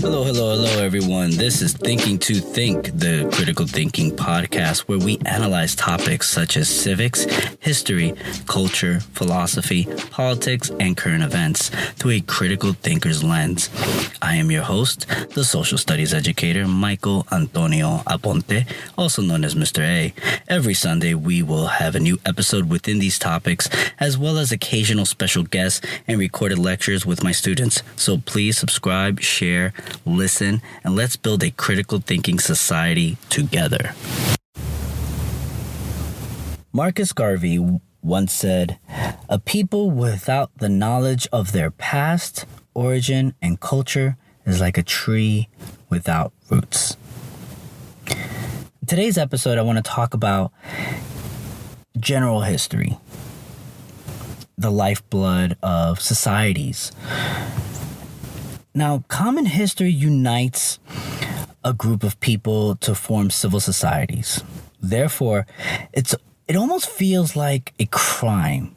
Hello, everyone. This is Thinking to Think, the critical thinking podcast where we analyze topics such as civics, history, culture, philosophy, politics, and current events through a critical thinker's lens. I am your host, the social studies educator, Michael Antonio Aponte, also known as Mr. A. Every Sunday, we will have a new episode within these topics, as well as occasional special guests and recorded lectures with my students. So please subscribe, share, listen, and let's build a critical thinking society together. Marcus Garvey once said, "A people without the knowledge of their past, origin, and culture is like a tree without roots." In today's episode, I want to talk about general history, the lifeblood of societies. Now, common history unites a group of people to form civil societies. Therefore, it almost feels like a crime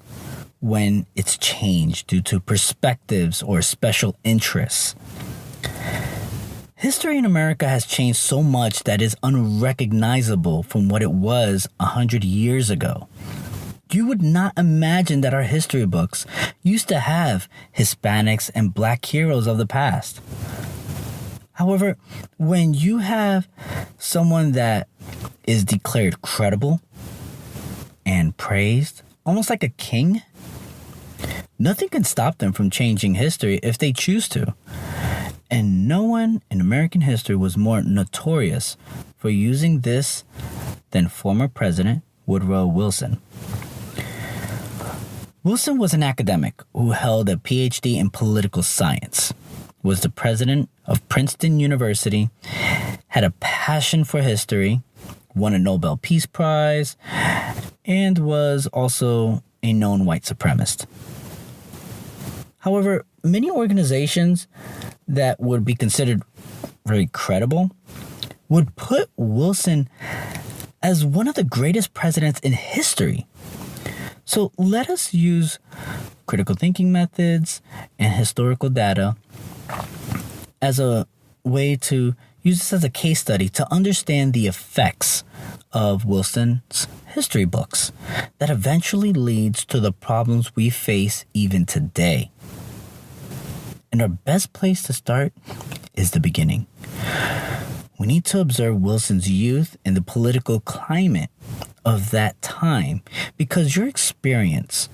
when it's changed due to perspectives or special interests. History in America has changed so much that it's unrecognizable from what it was 100 years ago. You would not imagine that our history books used to have Hispanics and Black heroes of the past. However, when you have someone that is declared credible and praised, almost like a king, nothing can stop them from changing history if they choose to. And no one in American history was more notorious for using this than former President Woodrow Wilson. Wilson was an academic who held a PhD in political science, was the president of Princeton University, had a passion for history, won a Nobel Peace Prize, and was also a known white supremacist. However, many organizations that would be considered very credible would put Wilson as one of the greatest presidents in history. So let us use critical thinking methods and historical data as a way to use this as a case study to understand the effects of Wilson's history books that eventually leads to the problems we face even today. And our best place to start is the beginning. We need to observe Wilson's youth and the political climate of that time, because your experience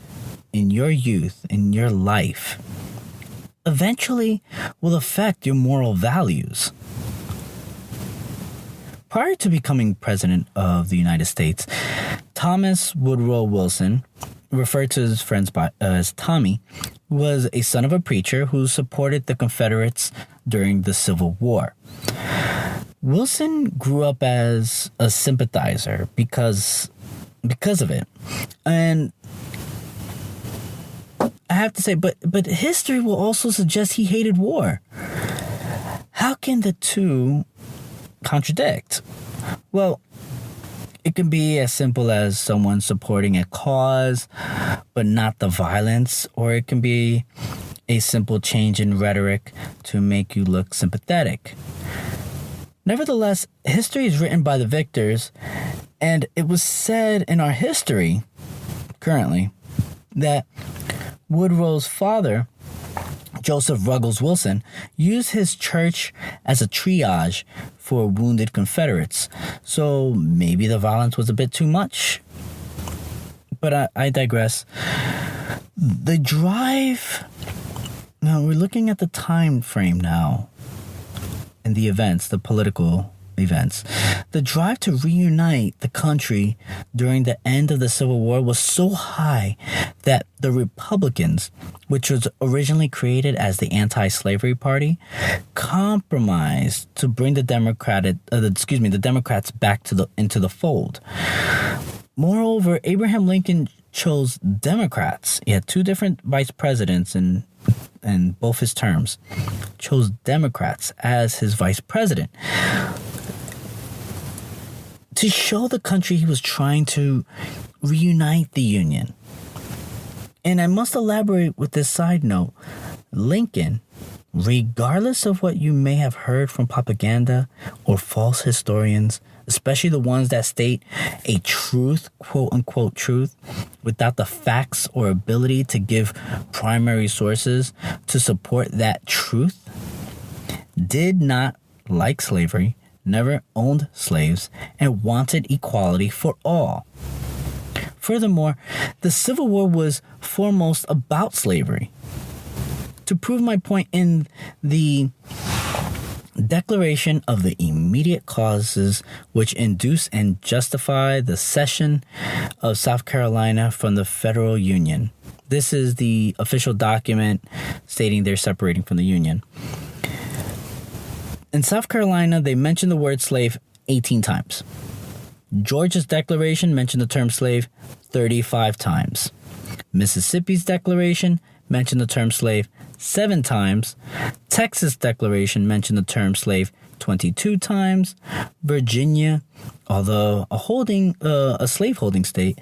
in your youth, in your life, eventually will affect your moral values. Prior to becoming president of the United States, Thomas Woodrow Wilson, referred to his friends as Tommy, was a son of a preacher who supported the Confederates during the Civil War. Wilson grew up as a sympathizer because of it. And I have to say, but history will also suggest he hated war. How can the two contradict? Well, it can be as simple as someone supporting a cause, but not the violence, or it can be a simple change in rhetoric to make you look sympathetic. Nevertheless, history is written by the victors, and it was said in our history, currently, that Woodrow's father, Joseph Ruggles Wilson, used his church as a triage for wounded Confederates. So maybe the violence was a bit too much. But I digress. The drive... Now, we're looking at the time frame now. And the events, the political events. The drive to reunite the country during the end of the Civil War was so high that the Republicans, which was originally created as the Anti-Slavery Party, compromised to bring the Democrats back into the fold. Moreover, Abraham Lincoln chose Democrats. He had two different vice presidents and in both his terms, chose Democrats as his vice president to show the country he was trying to reunite the Union. And I must elaborate with this side note. Lincoln, regardless of what you may have heard from propaganda or false historians, especially the ones that state a truth, quote unquote truth, without the facts or ability to give primary sources to support that truth, did not like slavery, never owned slaves, and wanted equality for all. Furthermore, the Civil War was foremost about slavery. To prove my point, in the Declaration of the Immediate Causes which induce and justify the cession of South Carolina from the Federal Union. This is the official document stating they're separating from the Union. In South Carolina, they mention the word slave 18 times. Georgia's declaration mentioned the term slave 35 times. Mississippi's declaration mentioned the term slave 7 times. Texas declaration mentioned the term slave 22 times. Virginia, although a slaveholding state,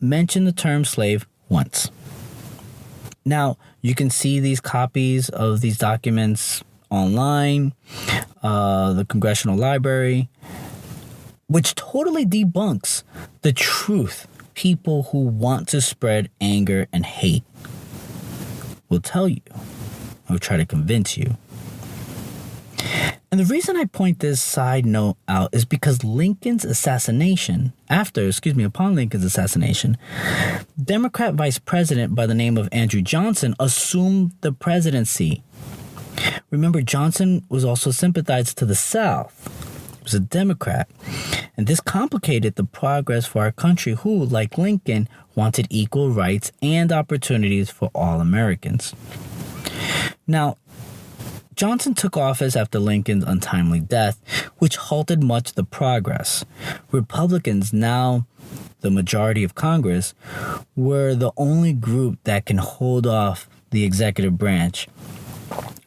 mentioned the term slave once. Now, you can see these copies of these documents online, the Congressional Library, which totally debunks the truth people who want to spread anger and hate will tell you, or try to convince you. And the reason I point this side note out is because upon Lincoln's assassination, Democrat Vice President by the name of Andrew Johnson assumed the presidency. Remember, Johnson was also sympathized to the South. He was a Democrat. And this complicated the progress for our country, who, like Lincoln, wanted equal rights and opportunities for all Americans. Now, Johnson took office after Lincoln's untimely death, which halted much of the progress. Republicans, now the majority of Congress, were the only group that can hold off the executive branch.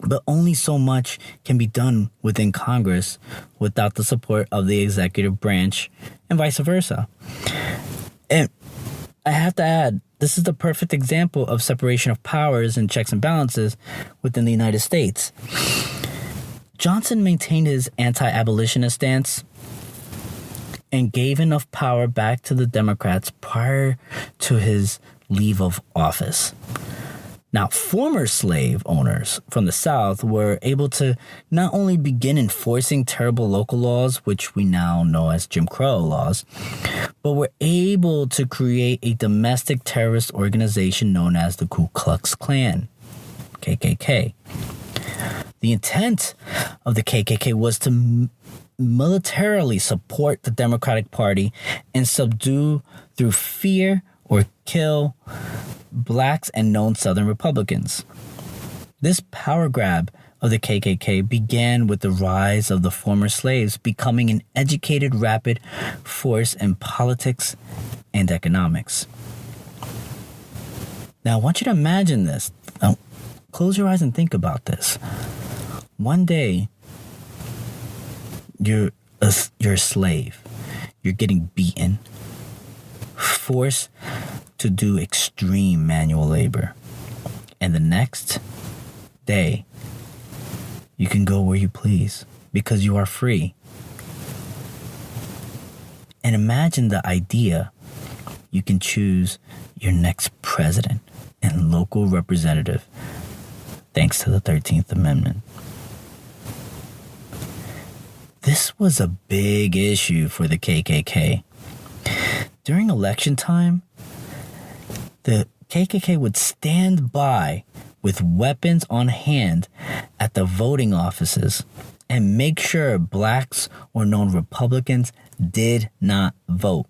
But only so much can be done within Congress without the support of the executive branch, and vice versa. And I have to add, this is the perfect example of separation of powers and checks and balances within the United States. Johnson maintained his anti-abolitionist stance and gave enough power back to the Democrats prior to his leave of office. Now, former slave owners from the South were able to not only begin enforcing terrible local laws, which we now know as Jim Crow laws, but were able to create a domestic terrorist organization known as the Ku Klux Klan, KKK. The intent of the KKK was to militarily support the Democratic Party and subdue through fear or kill blacks and known Southern Republicans. This power grab of the KKK began with the rise of the former slaves becoming an educated, rapid force in politics and economics. Now, I want you to imagine this. Now, close your eyes and think about this. One day, you're a slave. You're getting beaten, forced to do extreme manual labor. And the next day, you can go where you please because you are free. And imagine the idea you can choose your next president and local representative thanks to the 13th Amendment. This was a big issue for the KKK. During election time, the KKK would stand by with weapons on hand at the voting offices and make sure blacks or known Republicans did not vote.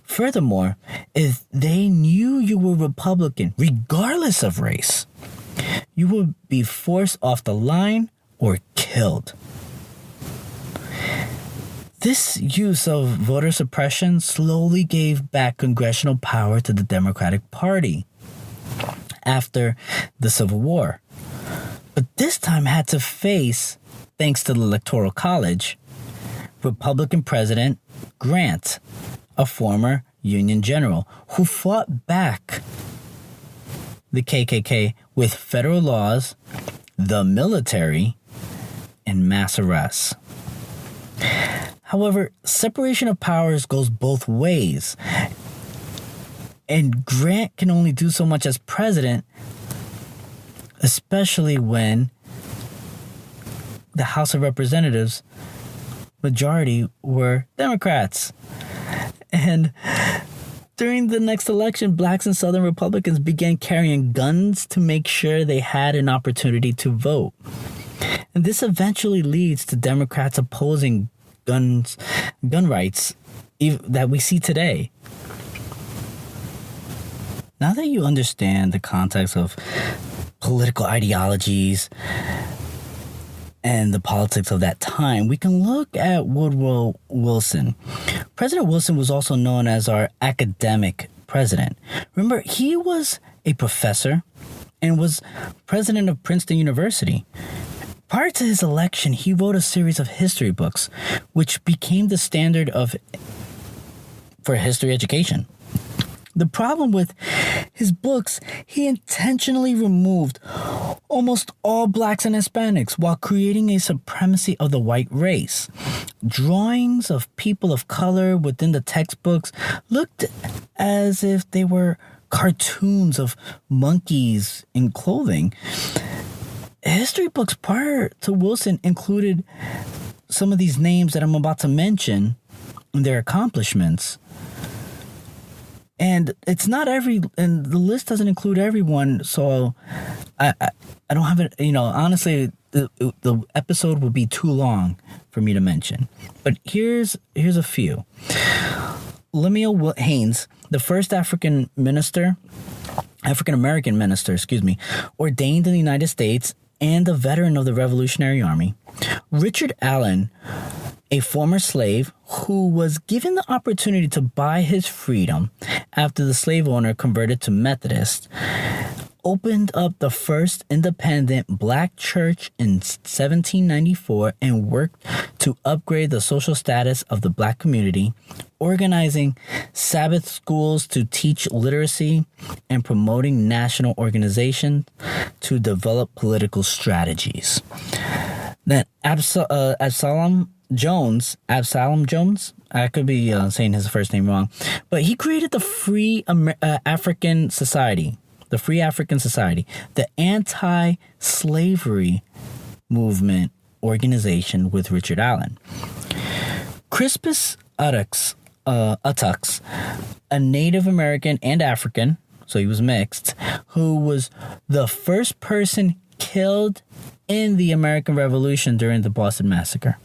Furthermore, if they knew you were Republican, regardless of race, you would be forced off the line or killed. This use of voter suppression slowly gave back congressional power to the Democratic Party. after the Civil War. But this time had to face, thanks to the Electoral College, Republican President Grant, a former Union general who fought back the KKK with federal laws, the military, and mass arrests. However, separation of powers goes both ways, and Grant can only do so much as president, especially when the House of Representatives majority were Democrats. And during the next election, blacks and Southern Republicans began carrying guns to make sure they had an opportunity to vote. And this eventually leads to Democrats opposing gun rights that we see today. Now that you understand the context of political ideologies and the politics of that time, we can look at Woodrow Wilson. President Wilson was also known as our academic president. Remember, he was a professor and was president of Princeton University. Prior to his election, he wrote a series of history books, which became the standard for history education. The problem with his books, he intentionally removed almost all blacks and Hispanics while creating a supremacy of the white race. Drawings of people of color within the textbooks looked as if they were cartoons of monkeys in clothing. History books prior to Wilson included some of these names that I'm about to mention and their accomplishments. And it's not and the list doesn't include everyone, so I don't have it, honestly, the episode would be too long for me to mention. But here's a few. Lemuel Haynes, the first African American minister, ordained in the United States and a veteran of the Revolutionary Army. Richard Allen, a former slave who was given the opportunity to buy his freedom after the slave owner converted to Methodist, opened up the first independent black church in 1794 and worked to upgrade the social status of the black community, organizing Sabbath schools to teach literacy and promoting national organizations to develop political strategies. Then Absalom Jones, I could be saying his first name wrong, but he created the Free African Society, the anti-slavery movement organization with Richard Allen. Crispus Attucks, a Native American and African, so he was mixed, who was the first person killed in the American Revolution during the Boston Massacre.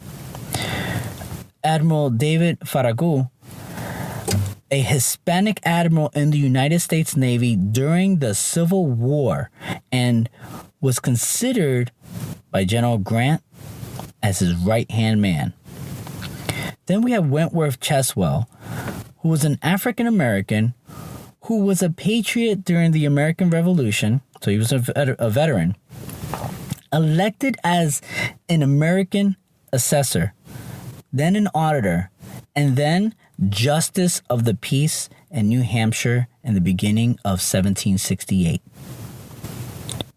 Admiral David Farragut, a Hispanic admiral in the United States Navy during the Civil War, and was considered by General Grant as his right-hand man. Then we have Wentworth Cheswell, who was an African American who was a patriot during the American Revolution, so he was a veteran, elected as an American assessor, then an auditor, and then Justice of the Peace in New Hampshire in the beginning of 1768.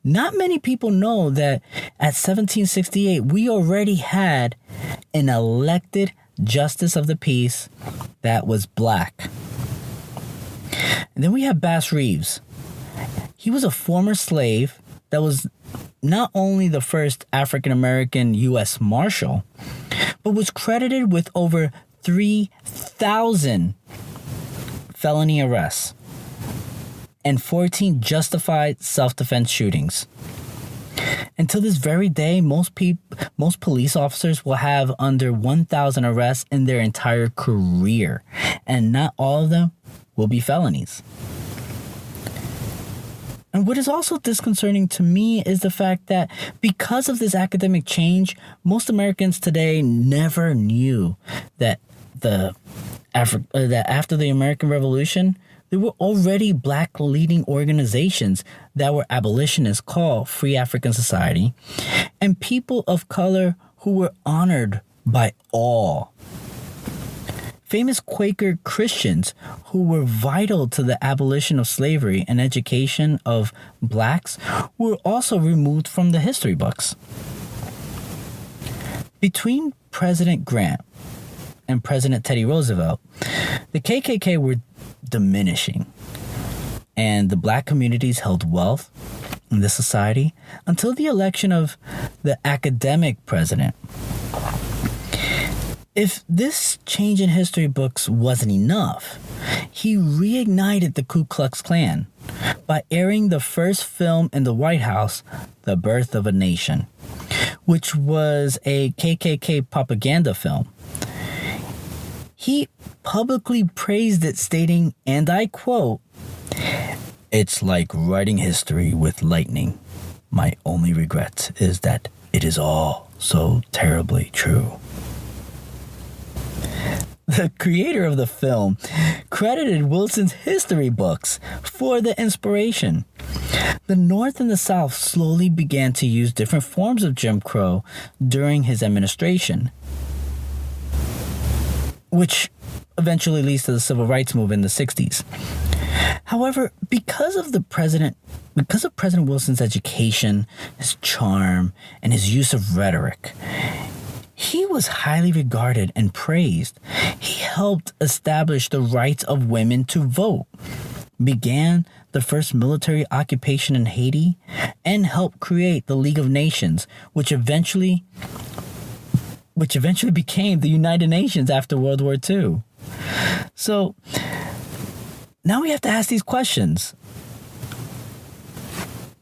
Not many people know that at 1768, we already had an elected Justice of the Peace that was black. And then we have Bass Reeves. He was a former slave that was not only the first African-American U.S. Marshal, but was credited with over 3,000 felony arrests and 14 justified self-defense shootings. Until this very day, most police officers will have under 1,000 arrests in their entire career, and not all of them will be felonies. And what is also disconcerting to me is the fact that because of this academic change, most Americans today never knew that after the American Revolution, there were already black leading organizations that were abolitionists called Free African Society, and people of color who were honored by all. Famous Quaker Christians who were vital to the abolition of slavery and education of blacks were also removed from the history books. Between President Grant and President Teddy Roosevelt, the KKK were diminishing, and the black communities held wealth in the society until the election of the academic president. If this change in history books wasn't enough, he reignited the Ku Klux Klan by airing the first film in the White House, The Birth of a Nation, which was a KKK propaganda film. He publicly praised it, stating, and I quote, "It's like writing history with lightning. My only regret is that it is all so terribly true." The creator of the film credited Wilson's history books for the inspiration. The North and the South slowly began to use different forms of Jim Crow during his administration, which eventually leads to the Civil Rights Movement in the 60s. However, because of President Wilson's education, his charm, and his use of rhetoric, he was highly regarded and praised. He helped establish the rights of women to vote, began the first military occupation in Haiti, and helped create the League of Nations, which eventually became the United Nations after World War II. So now we have to ask these questions.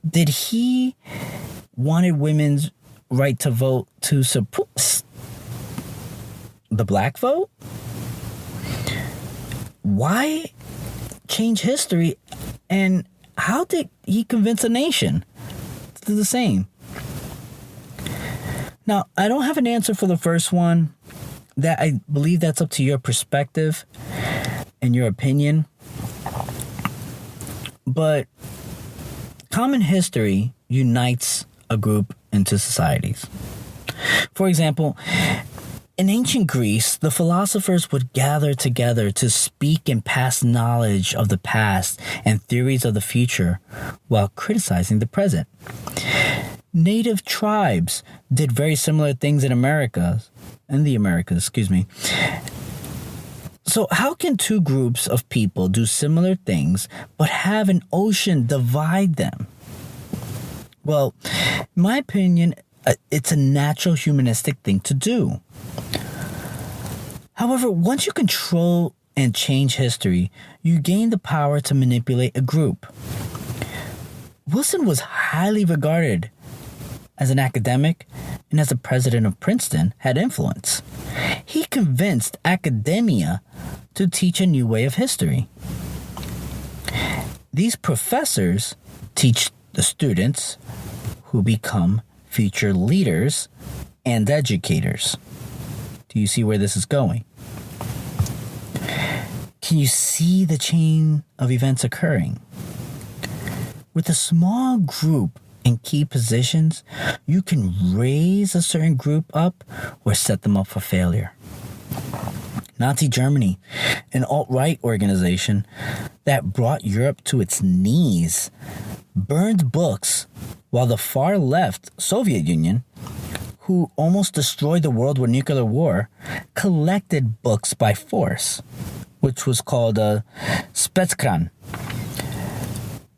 Did he wanted women's right to vote to support the black vote? Why change history, and how did he convince a nation to do the same? Now, I don't have an answer for the first one. That I believe that's up to your perspective and your opinion. But common history unites a group into societies. For example, in ancient Greece, the philosophers would gather together to speak and pass knowledge of the past and theories of the future while criticizing the present. Native tribes did very similar things in the Americas. So how can two groups of people do similar things but have an ocean divide them? Well, in my opinion, it's a natural humanistic thing to do. However, once you control and change history, you gain the power to manipulate a group. Wilson was highly regarded as an academic, and as the president of Princeton, had influence. He convinced academia to teach a new way of history. These professors teach the students, who become future leaders and educators. Do you see where this is going? Can you see the chain of events occurring? With a small group in key positions, you can raise a certain group up or set them up for failure. Nazi Germany, an alt-right organization that brought Europe to its knees, burned books, while the far left Soviet Union, who almost destroyed the world with nuclear war, collected books by force, which was called a Spetskran.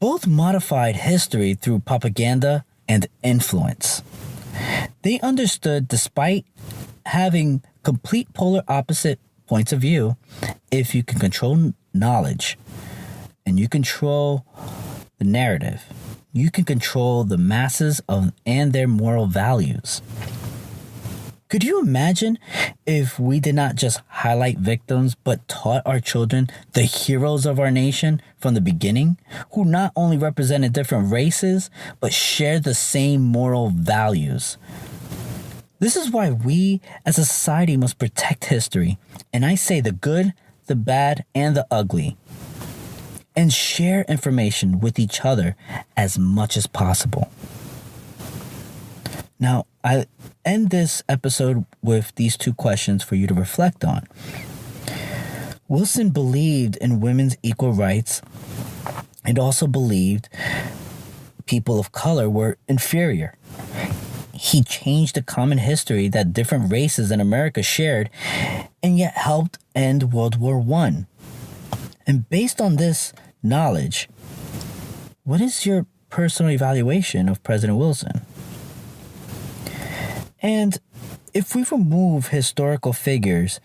Both modified history through propaganda and influence. They understood, despite having complete polar opposite points of view, if you can control knowledge and you control the narrative, you can control the masses and their moral values. Could you imagine if we did not just highlight victims, but taught our children the heroes of our nation from the beginning, who not only represented different races, but shared the same moral values? This is why we as a society must protect history, and I say the good, the bad, and the ugly. and share information with each other as much as possible. Now, I end this episode with these two questions for you to reflect on. Wilson believed in women's equal rights and also believed people of color were inferior. He changed the common history that different races in America shared and yet helped end World War I. And based on this knowledge, what is your personal evaluation of President Wilson? And if we remove historical figures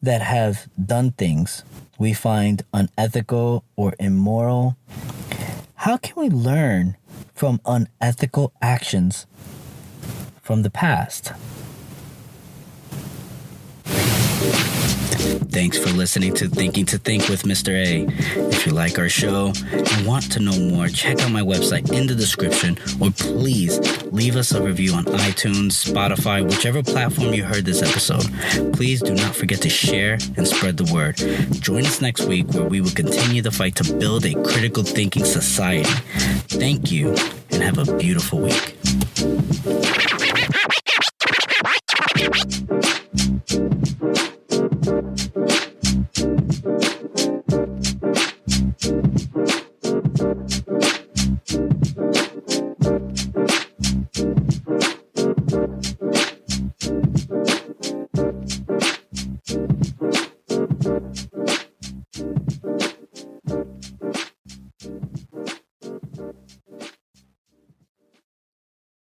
that have done things we find unethical or immoral, how can we learn from unethical actions from the past? Thanks for listening to Thinking to Think with Mr. A. If you like our show and want to know more, check out my website in the description, or please leave us a review on iTunes, Spotify, whichever platform you heard this episode. Please do not forget to share and spread the word. Join us next week where we will continue the fight to build a critical thinking society. Thank you and have a beautiful week.